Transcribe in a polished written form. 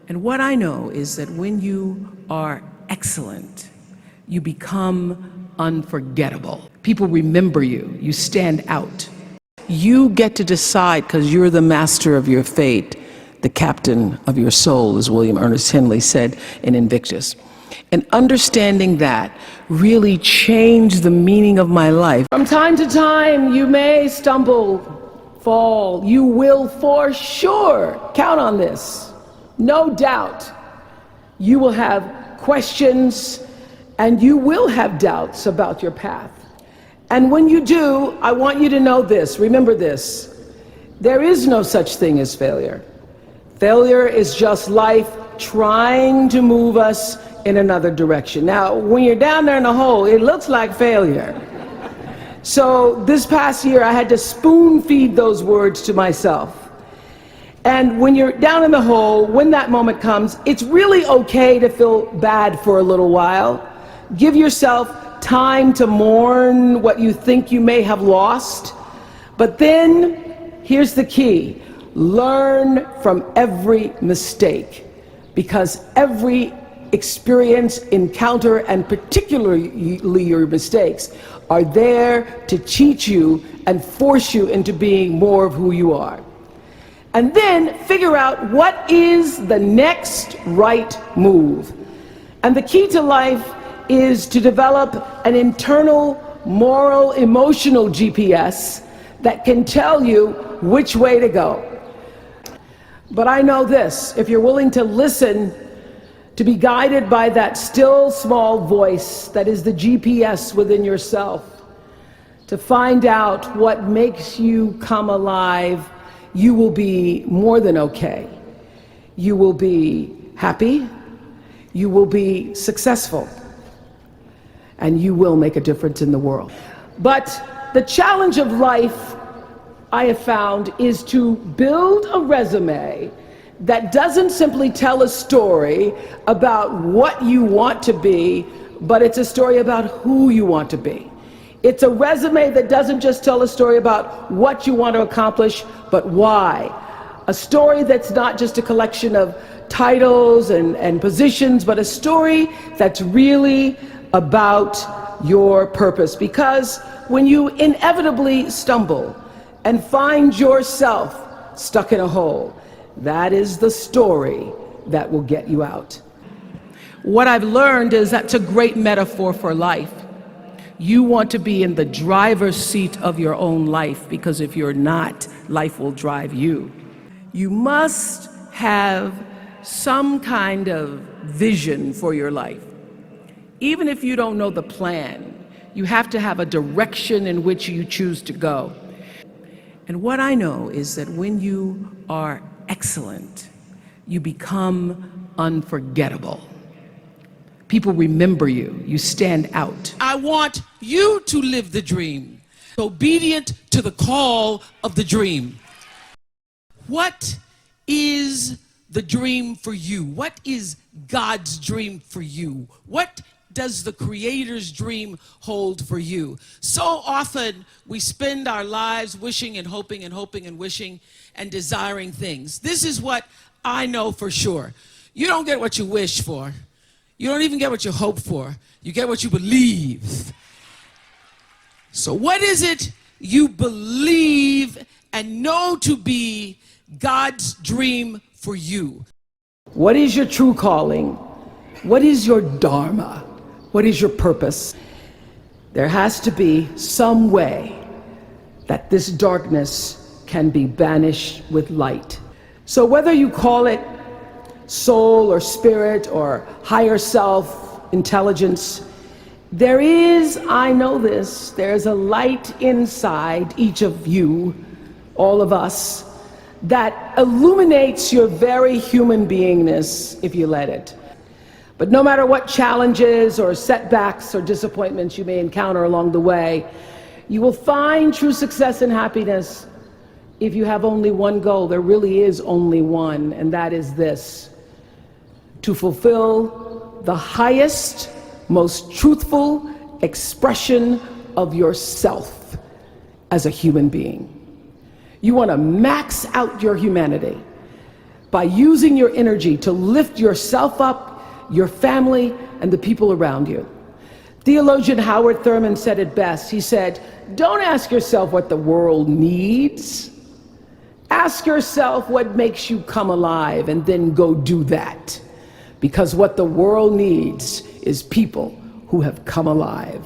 And what I know is that when you are excellent, you become unforgettable. People remember you. You stand out. You get to decide because you're the master of your fate, the captain of your soul, as William Ernest Henley said in Invictus. And understanding that really changed the meaning of my life. From time to time, you may stumble, fall. You will for sure count on this. No doubt. You will have questions and you will have doubts about your path. And when you do, I want you to know this. Remember this. There is no such thing as failure. Failure is just life trying to move us in another direction. Now, when you're down there in the hole, it looks like failure. So this past year, I had to spoon feed those words to myself. And when you're down in the hole, when that moment comes, it's really okay to feel bad for a little while. Give yourself time to mourn what you think you may have lost. But then, here's the key. Learn from every mistake, because every experience, encounter, and particularly your mistakes are there to teach you and force you into being more of who you are. And then figure out what is the next right move. And the key to life is to develop an internal, moral, emotional GPS that can tell you which way to go. But I know this, if you're willing to listen, to be guided by that still small voice that is the GPS within yourself, to find out what makes you come alive, you will be more than okay. You will be happy, you will be successful, and you will make a difference in the world. But the challenge of life, I have found, is to build a resume that doesn't simply tell a story about what you want to be, but it's a story about who you want to be. It's a resume that doesn't just tell a story about what you want to accomplish, but why. A story that's not just a collection of titles and positions, but a story that's really about your purpose. Because when you inevitably stumble and find yourself stuck in a hole, that is the story that will get you out. What I've learned is that's a great metaphor for life. You want to be in the driver's seat of your own life, because if you're not, life will drive you. You must have some kind of vision for your life. Even if you don't know the plan, you have to have a direction in which you choose to go. And what I know is that when you are excellent, you become unforgettable. People remember you. You stand out. I want you to live the dream, obedient to the call of the dream. What is the dream for you? What is God's dream for you? What does the Creator's dream hold for you? So often we spend our lives wishing and hoping and hoping and wishing and desiring things. This is what I know for sure. You don't get what you wish for. You don't even get what you hope for. You get what you believe. So what is it you believe and know to be God's dream for you? What is your true calling? What is your dharma? What is your purpose? There has to be some way that this darkness can be banished with light. So whether you call it soul or spirit or higher self, intelligence, there is, I know this, there's a light inside each of you, all of us, that illuminates your very human beingness if you let it. But no matter what challenges or setbacks or disappointments you may encounter along the way, you will find true success and happiness if you have only one goal. There really is only one, and that is this: to fulfill the highest, most truthful expression of yourself as a human being. You want to max out your humanity by using your energy to lift yourself up, your family, and the people around you. Theologian Howard Thurman said it best. He said, "Don't ask yourself what the world needs. Ask yourself what makes you come alive, and then go do that. Because what the world needs is people who have come alive."